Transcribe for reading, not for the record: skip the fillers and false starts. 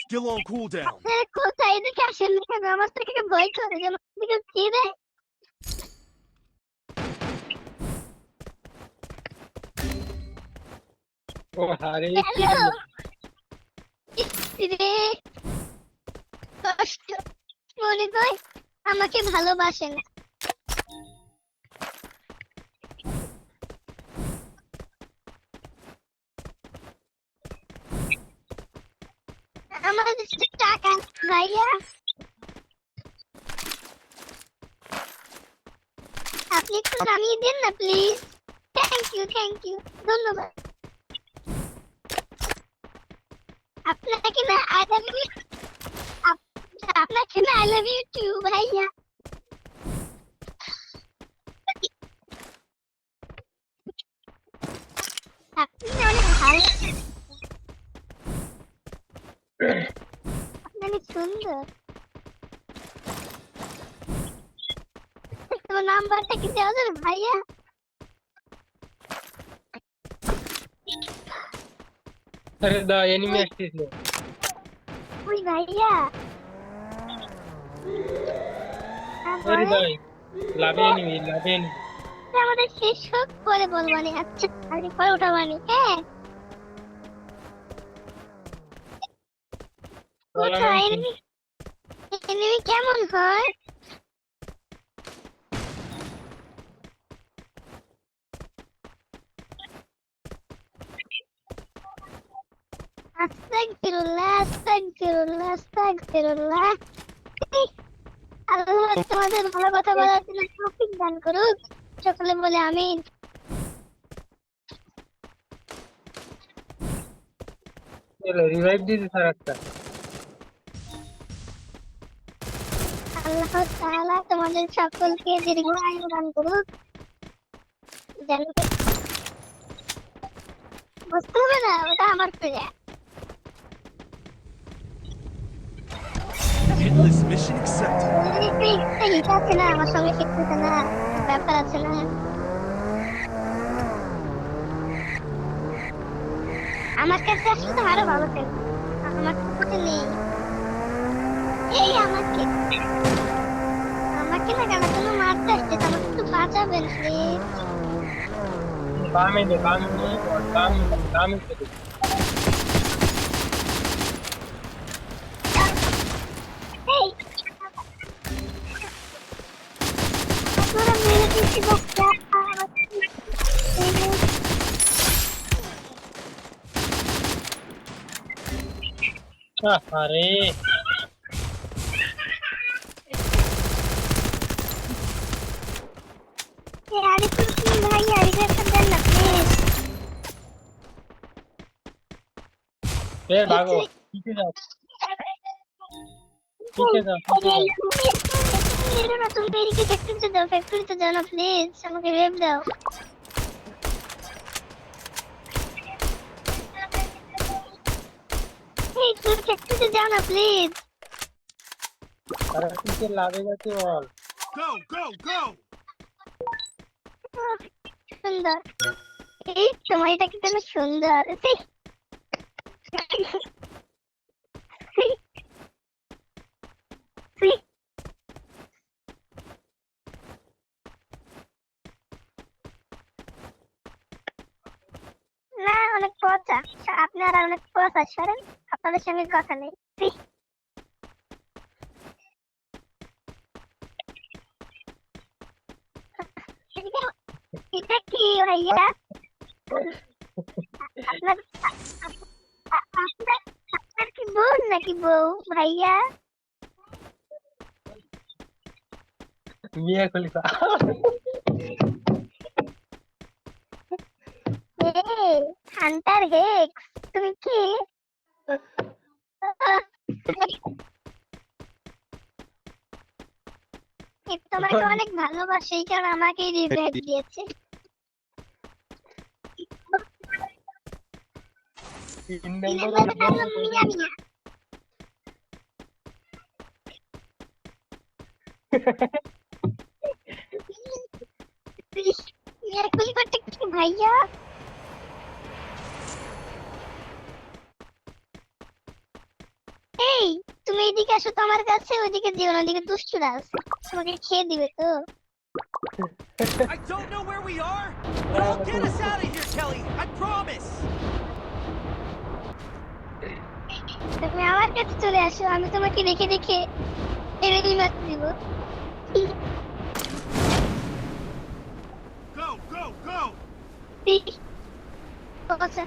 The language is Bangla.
Still on cooldown. কোথায় এদিকে আসেন না কেন? আমার থেকে ভয় করে যেন দিকে কি রে? ও আরে হ্যালো রে, কষ্ট মনে কয় আমাকে ভালোবাসে না। আমার কাছে টাকা আছে ভাইয়া, আপনি একটু নামিয়ে দেন না প্লিজ। থ্যাংক ইউ ধন্যবাদ। আপনাকে না আই লাভ ইউ, আপনাকে না আই লাভ ইউ টু ভাইয়া। আপনি না অনেক ভালো, আপনি অনেক সুন্দর। তোমার নাম্বারটা কি দেওয়া যাবে ভাইয়া? আরে দা এনিমি আসতেছে ওই ভাইয়া আরে ভাই লাভে এনিমি আমাদের শেষ হোক পরে বলবানি। আচ্ছা আগে পরে উঠাবানি। হ্যাঁ কোথায় এনিমি? এনিমি কেমন হয়? আস্তাগফিরুল্লাহ। আল্লাহ তোমাদের ভালো কথা বলার জন্য তৌফিক দান করুক। সকলে বলে আমিন। রিভাইভ দিতে স্যার একটা আল্লাহ তাআলা তোমাদের সকলকে দীর্ঘায়ু দান করুক। জানো বুঝতে হবে না, ওটা আমার প্রিয়া। Hitless mission accepted. হিট আছে না আমার সঙ্গে, শিখতেছে না, ব্যাপার আছে না। আমার কাছে আসলে তো আরো ভালো ছিল, আমার কাছে নেই। এই আমাকে আমাকে না কেন কোনো মারতে আসছে, আমাকে একটু বাঁচাবেন প্লিজ। বামে দে এই আপনারা মেরে দিচ্ছি বক্তা। আরে আরে তুমি ভাই আইডিয়াটা দেন না প্লিজ। ভাগো পিছে যাও তুমি এদিকে ফ্যাক্টরিতে যাও না প্লিজ, আমাকে রেপ দাও। এই তুমি ফ্যাক্টরিতে যাও না প্লিজ। আরে পিছে লাভে যাচ্ছে বল Go. সুন্দর, এই সময়টা কিন্তু অনেক সুন্দর। না অনেক পচা, আপনারা অনেক পচা, সরেন, আপনাদের সঙ্গে কথা নেই। এটা কি ভাইয়া? আপনার আপনার আপনার কি বোন নাকি বউ ভাইয়া? মিয়া খলিফা হান্টার হেক্স, তুমি কি তোমাকে অনেক ভালোবাসে, এই কারণে আমাকেই রিভাইভ দিয়েছে। ভাইয়া এই তুমি এইদিকে আসো তো আমার কাছে, ওইদিকে যেও না, ওইদিকে দুষ্টুরা আছে, তোমাকে খেয়ে দিবে তো। I don't know where we are, but I'll get us out of here, Kelly. I promise. তুমি আমার কাছে চলে আসো, আমি তোমাকে দেখে দেখে এনিমি মারতে দিব। Go, go, go. আচ্ছা